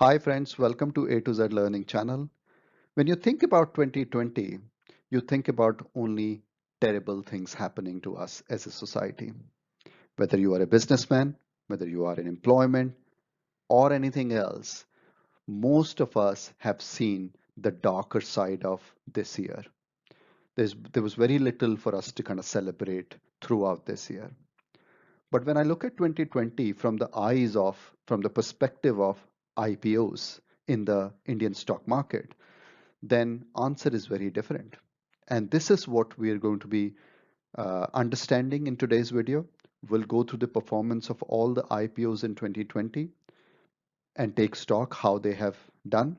Hi friends, welcome to A to Z Learning channel. When you think about 2020, you think about only terrible things happening to us as a society. Whether you are a businessman, whether you are in employment or anything else, most of us have seen the darker side of this year. There was very little for us to kind of celebrate throughout this year. But when I look at 2020 from the perspective of IPOs in the Indian stock market, then answer is very different. And this is what we are going to be understanding in today's video. We'll go through the performance of all the IPOs in 2020 and take stock how they have done.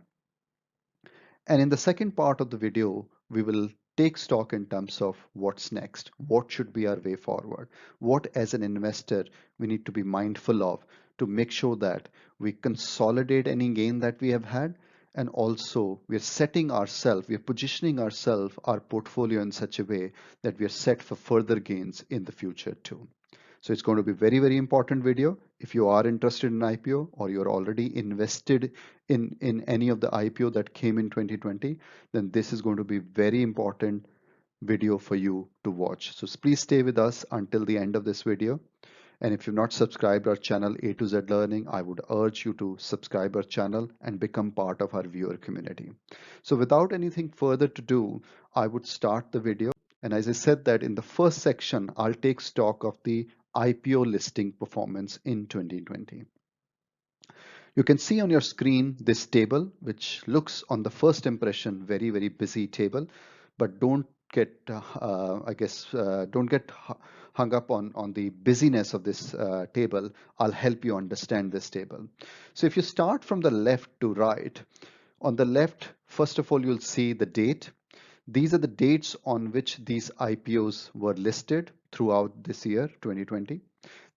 And in the second part of the video, we will take stock in terms of what's next, what should be our way forward, what as an investor we need to be mindful of to make sure that we consolidate any gain that we have had, and also we're setting ourselves, we're positioning ourselves, our portfolio in such a way that we are set for further gains in the future too. So it's going to be very, very important video. If you are interested in IPO or you're already invested in any of the IPO that came in 2020, then this is going to be very important video for you to watch. So please stay with us until the end of this video. And if you've not subscribed our channel A to Z Learning, I would urge you to subscribe our channel and become part of our viewer community. So without anything further to do, I would start the video. And as I said that in the first section, I'll take stock of the IPO listing performance in 2020. You can see on your screen this table, which looks on the first impression very, very busy table, but don't get, don't get hung up on the busyness of this table. I'll help you understand this table. So if you start from the left to right, on the left, first of all, you'll see the date. These are the dates on which these IPOs were listed throughout this year, 2020.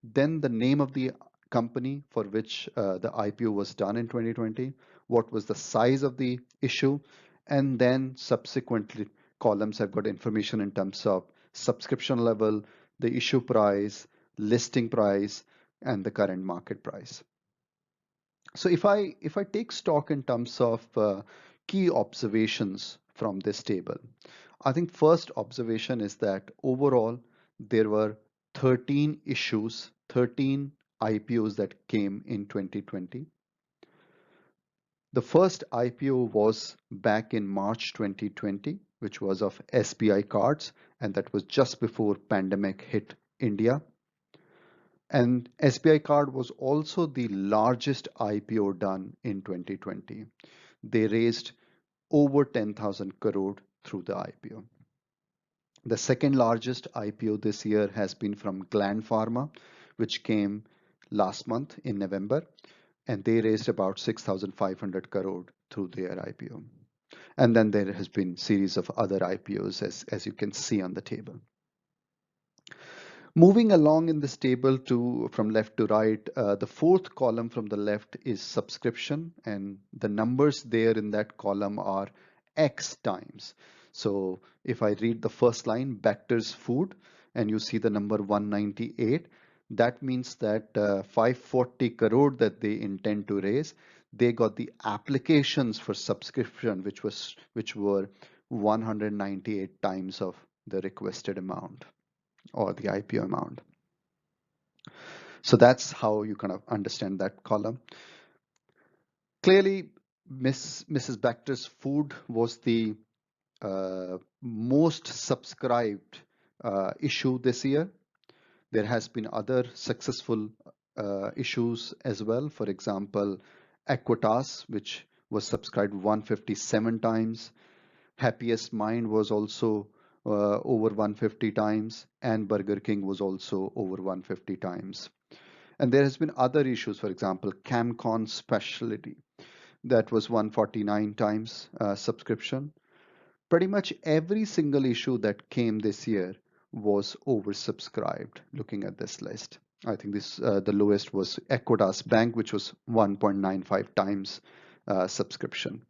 Then the name of the company for which the IPO was done in 2020, what was the size of the issue, and then subsequently columns have got information in terms of subscription level, the issue price, listing price, and the current market price. So if I take stock in terms of key observations from this table, I think first observation is that overall there were 13 issues, 13 IPOs that came in 2020. The first IPO was back in March 2020, which was of SBI Cards, and that was just before pandemic hit India. And SBI Card was also the largest IPO done in 2020. They raised over 10,000 crore through the IPO. The second largest IPO this year has been from Gland Pharma, which came last month in November, and they raised about 6,500 crore through their IPO. And then there has been series of other IPOs as you can see on the table. Moving along in this table from left to right, the fourth column from the left is subscription, and the numbers there in that column are X times. So if I read the first line, Bector's Food, and you see the number 198, that means that 540 crore that they intend to raise, they got the applications for subscription, which were 198 times of the requested amount or the IPO amount. So that's how you kind of understand that column. Clearly, Mrs. Bector's Food was the most subscribed issue this year. There has been other successful issues as well. For example, Equitas, which was subscribed 157 times. Happiest Mind was also over 150 times, and Burger King was also over 150 times. And there has been other issues, for example, CamCon Specialty, that was 149 times subscription. Pretty much every single issue that came this year was oversubscribed. Looking at this list, I think the lowest was Equitas Bank, which was 1.95 times subscription.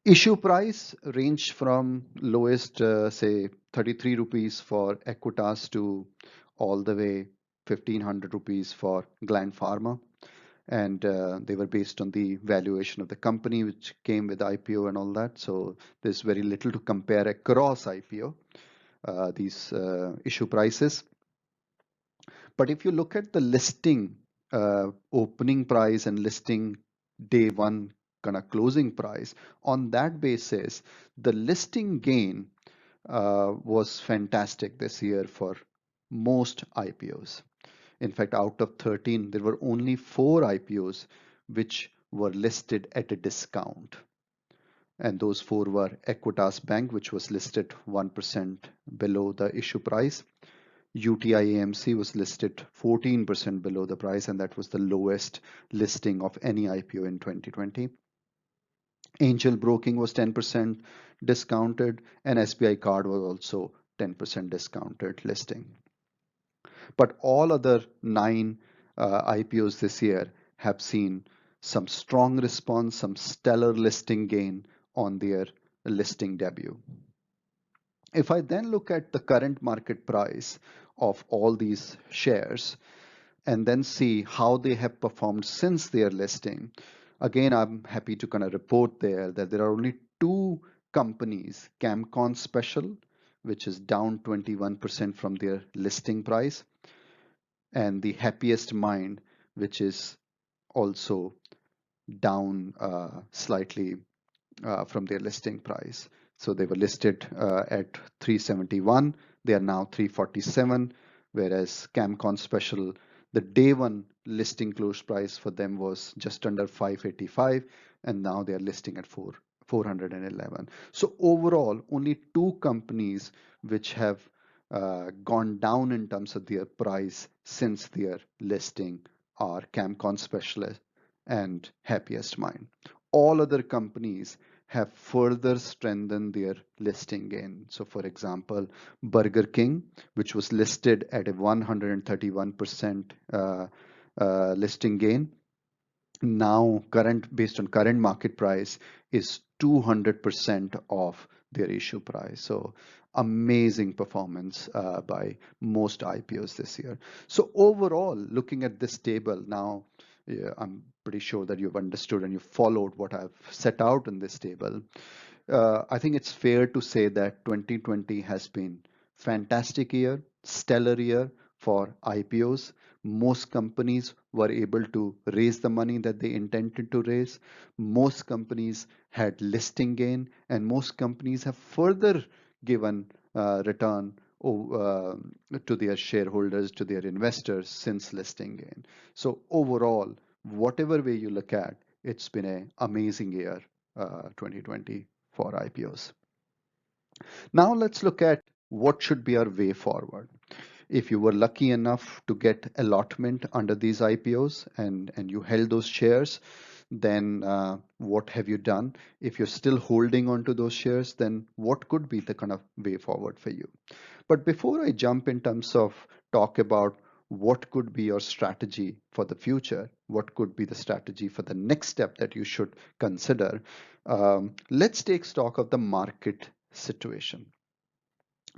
Issue price ranged from lowest, say 33 rupees for Equitas to all the way 1500 rupees for Gland Pharma. and they were based on the valuation of the company which came with IPO and all that. So there's very little to compare across IPO, these issue prices. But if you look at the listing opening price and listing day one kind of closing price, on that basis, the listing gain was fantastic this year for most IPOs. In fact, out of 13, there were only 4 IPOs which were listed at a discount. And those 4 were Equitas Bank, which was listed 1% below the issue price. UTI AMC was listed 14% below the price, and that was the lowest listing of any IPO in 2020. Angel Broking was 10% discounted, and SBI Card was also 10% discounted listing. But all other 9 IPOs this year have seen some strong response, some stellar listing gain on their listing debut. If I then look at the current market price of all these shares and then see how they have performed since their listing, again, I'm happy to kind of report there that there are only 2 companies, Camcon Special, which is down 21% from their listing price, and the Happiest Mind, which is also down slightly from their listing price. So they were listed at 371. They are now 347, whereas Camcon Special, the day one listing close price for them was just under 585, and now they are listing at 411. So overall, only 2 companies which have gone down in terms of their price since their listing are Camcon Specialist and Happiest Mind. All other companies have further strengthened their listing gain. So for example, Burger King, which was listed at a 131% listing gain, now based on current market price is 200% of their issue price. So amazing performance by most IPOs this year. So overall, looking at this table now, yeah, I'm pretty sure that you've understood and you followed what I've set out in this table. I think it's fair to say that 2020 has been fantastic year, stellar year for IPOs. Most companies were able to raise the money that they intended to raise. Most companies had listing gain, and most companies have further given return to their shareholders, to their investors since listing gain. So overall, whatever way you look at, it's been an amazing year, 2020 for IPOs. Now let's look at what should be our way forward. If you were lucky enough to get allotment under these IPOs and you held those shares, then what have you done? If you're still holding on to those shares, then what could be the kind of way forward for you? But before I jump in terms of talk about what could be your strategy for the future, what could be the strategy for the next step that you should consider, let's take stock of the market situation.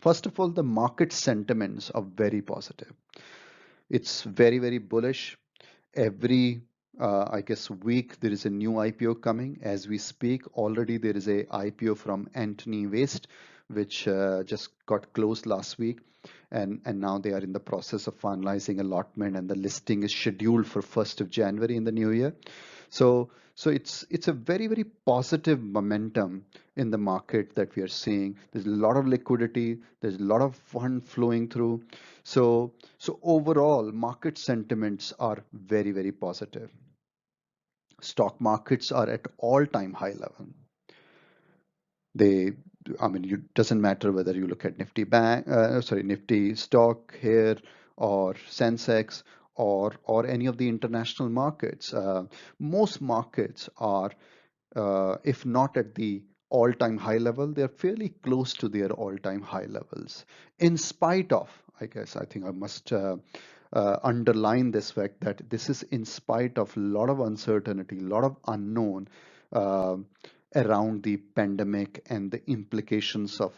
First of all, the market sentiments are very positive. It's very, very bullish. Every, I guess, week there is a new IPO coming. As we speak, already there is a IPO from Anthony Waste, which just got closed last week. And now they are in the process of finalizing allotment, and the listing is scheduled for 1st of January in the new year. So it's a very, very positive momentum in the market that we are seeing. There's a lot of liquidity, there's a lot of fund flowing through. So overall, market sentiments are very, very positive. Stock markets are at all-time high level. They, I mean, it doesn't matter whether you look at Nifty stock here or Sensex or any of the international markets. Most markets are, if not at the all-time high level, they're fairly close to their all-time high levels. In spite of, I think I must underline this fact that this is in spite of a lot of uncertainty, a lot of unknown uh, around the pandemic and the implications of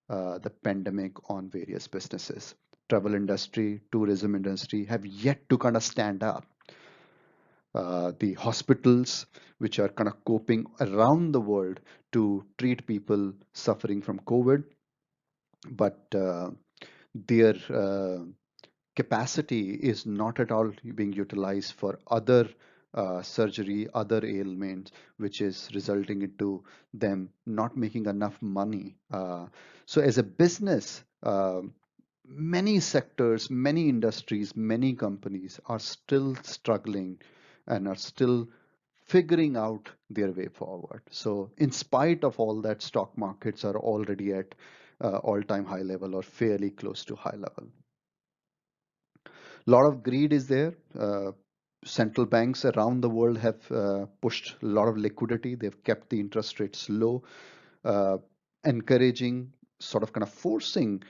the pandemic on various businesses. Travel industry, tourism industry have yet to kind of stand up. the hospitals, which are kind of coping around the world to treat people suffering from COVID, but their capacity is not at all being utilized for other surgery, other ailments, which is resulting into them not making enough money. So as a business, many sectors, many industries, many companies are still struggling and are still figuring out their way forward. So in spite of all that, stock markets are already at all-time high level or fairly close to high level. A lot of greed is there. Central banks around the world have pushed a lot of liquidity. They've kept the interest rates low, uh, encouraging, sort of kind of forcing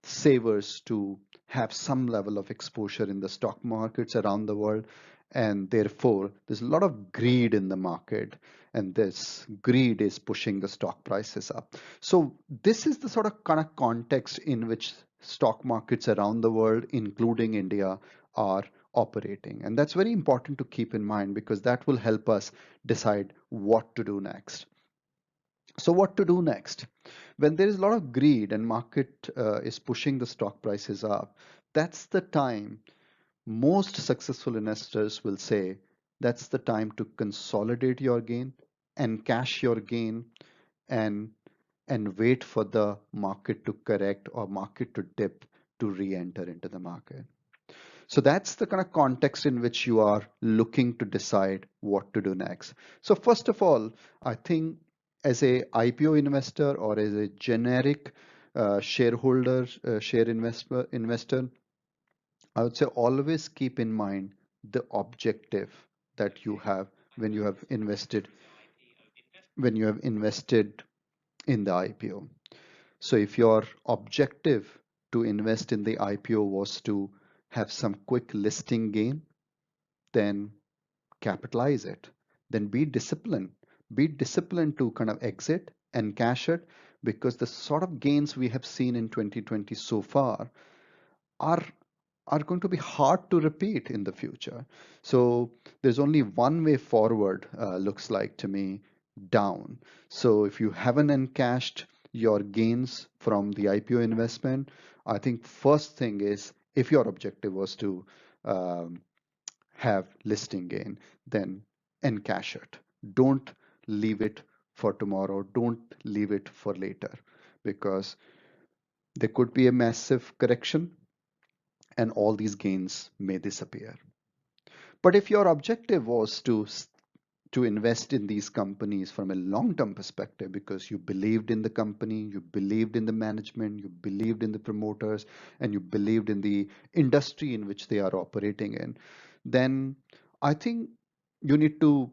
savers to have some level of exposure in the stock markets around the world. And therefore, there's a lot of greed in the market, and this greed is pushing the stock prices up. So, this is the sort of kind of context in which stock markets around the world, including India, are operating. And that's very important to keep in mind because that will help us decide what to do next. So what to do next? When there is a lot of greed and market is pushing the stock prices up, that's the time most successful investors will say that's the time to consolidate your gain and cash your gain and wait for the market to correct or market to dip to re-enter into the market. So that's the kind of context in which you are looking to decide what to do next. So first of all, I think as a IPO investor or as a generic shareholder, investor, I would say always keep in mind the objective that you have when you have invested in the IPO. So if your objective to invest in the IPO was to have some quick listing gain, then capitalize it. Then be disciplined. Be disciplined to kind of exit and cash it because the sort of gains we have seen in 2020 so far are are going to be hard to repeat in the future. So there's only one way forward, looks like to me, down. So if you haven't encashed your gains from the IPO investment, I think first thing is if your objective was to um, have listing gain, then encash it. Don't leave it for tomorrow. Don't leave it for later because there could be a massive correction and all these gains may disappear. But if your objective was to invest in these companies from a long-term perspective because you believed in the company, you believed in the management, you believed in the promoters, and you believed in the industry in which they are operating in, then I think you need to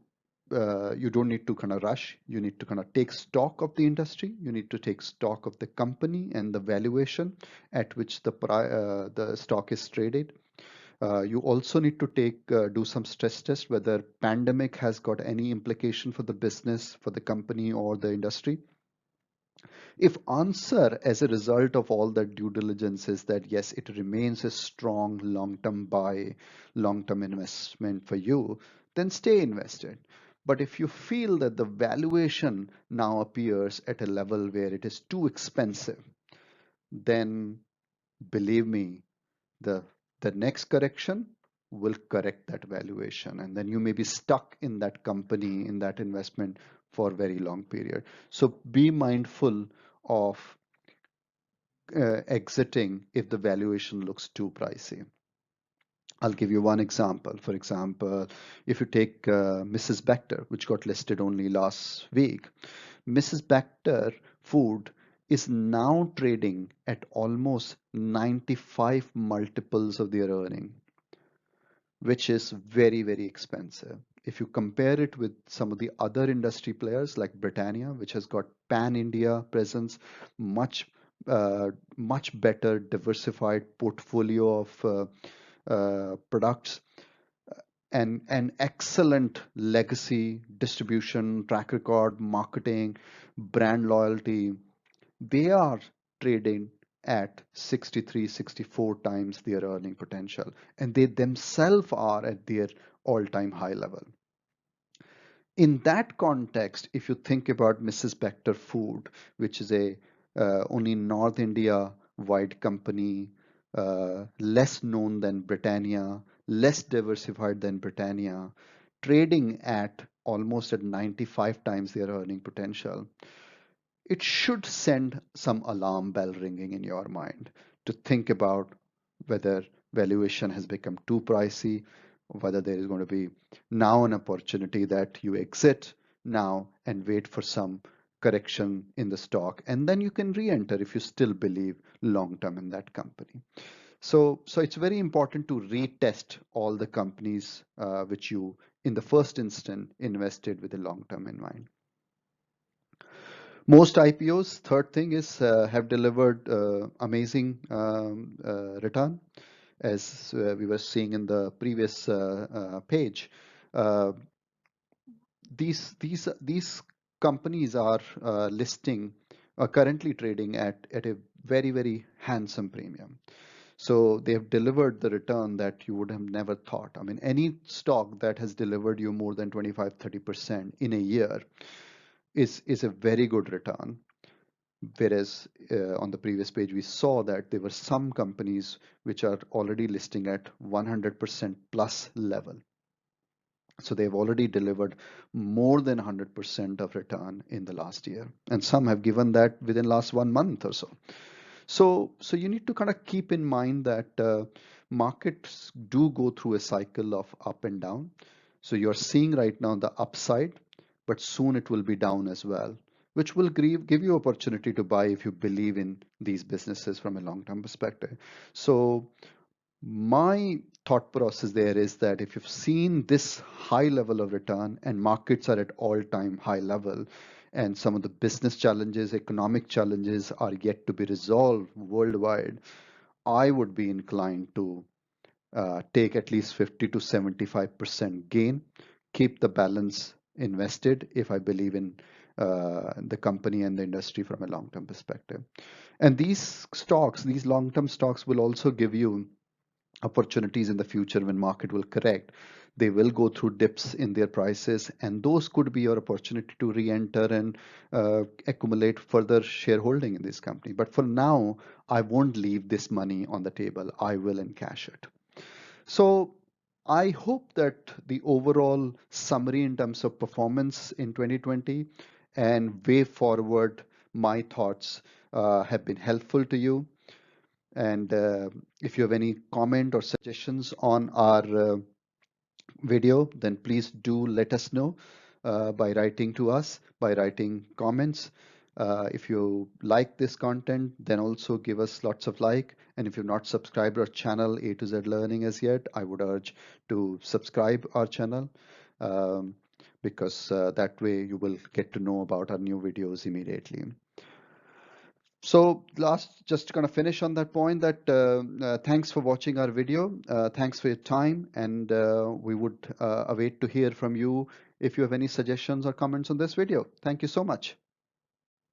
you don't need to kind of rush. You need to kind of take stock of the industry. You need to take stock of the company and the valuation at which the stock is traded. You also need to do some stress test whether pandemic has got any implication for the business, for the company or the industry. If answer as a result of all that due diligence is that yes, it remains a strong long-term buy, long-term investment for you, then stay invested. But if you feel that the valuation now appears at a level where it is too expensive, then believe me, the the next correction will correct that valuation and then you may be stuck in that company in that investment for a very long period. So be mindful of exiting if the valuation looks too pricey. I'll give you one example. For example, if you take Mrs. Bector, which got listed only last week, Mrs. Bector Food is now trading at almost 95 multiples of their earning, which is very, very expensive. If you compare it with some of the other industry players like Britannia, which has got pan-India presence, much much better diversified portfolio of products, and an excellent legacy, distribution, track record, marketing, brand loyalty, they are trading at 63, 64 times their earning potential. And they themselves are at their all-time high level. In that context, if you think about Mrs. Bector Food, which is a only North India wide company, less known than Britannia, less diversified than Britannia, trading at almost at 95 times their earning potential, it should send some alarm bell ringing in your mind to think about whether valuation has become too pricey, whether there is going to be now an opportunity that you exit now and wait for some correction in the stock, and then you can re-enter if you still believe long term in that company. So it's very important to retest all the companies which you in the first instant invested with a long term in mind. Most IPOs, third thing is have delivered amazing return, as we were seeing in the previous page. Uh, these companies are listing currently trading at a very handsome premium. So they have delivered the return that you would have never thought. I mean, any stock that has delivered you more than 25-30% in a year is a very good return. Whereas on the previous page, we saw that there were some companies which are already listing at 100% plus level. So they've already delivered more than 100% of return in the last year. And some have given that within last 1 month or so. So you need to kind of keep in mind that markets do go through a cycle of up and down. So you're seeing right now the upside, but soon it will be down as well, which will give you opportunity to buy if you believe in these businesses from a long-term perspective. So my thought process there is that if you've seen this high level of return and markets are at all-time high level, and some of the business challenges, economic challenges are yet to be resolved worldwide, I would be inclined to take at least 50 to 75% gain, keep the balance invested if I believe in the company and the industry from a long-term perspective. And these stocks, these long-term stocks will also give you opportunities in the future when market will correct. They will go through dips in their prices, and those could be your opportunity to re-enter and accumulate further shareholding in this company. But for now, I won't leave this money on the table. I will encash it. So I hope that the overall summary in terms of performance in 2020 and way forward, my thoughts have been helpful to you. And if you have any comment or suggestions on our video, then please do let us know by writing to us, by writing comments. If you like this content, then also give us lots of like. And if you've not subscribed our channel A to Z Learning as yet, I would urge to subscribe our channel because that way you will get to know about our new videos immediately. So last, just to kind of finish on that point that thanks for watching our video. Thanks for your time, and we would await to hear from you if you have any suggestions or comments on this video. Thank you so much.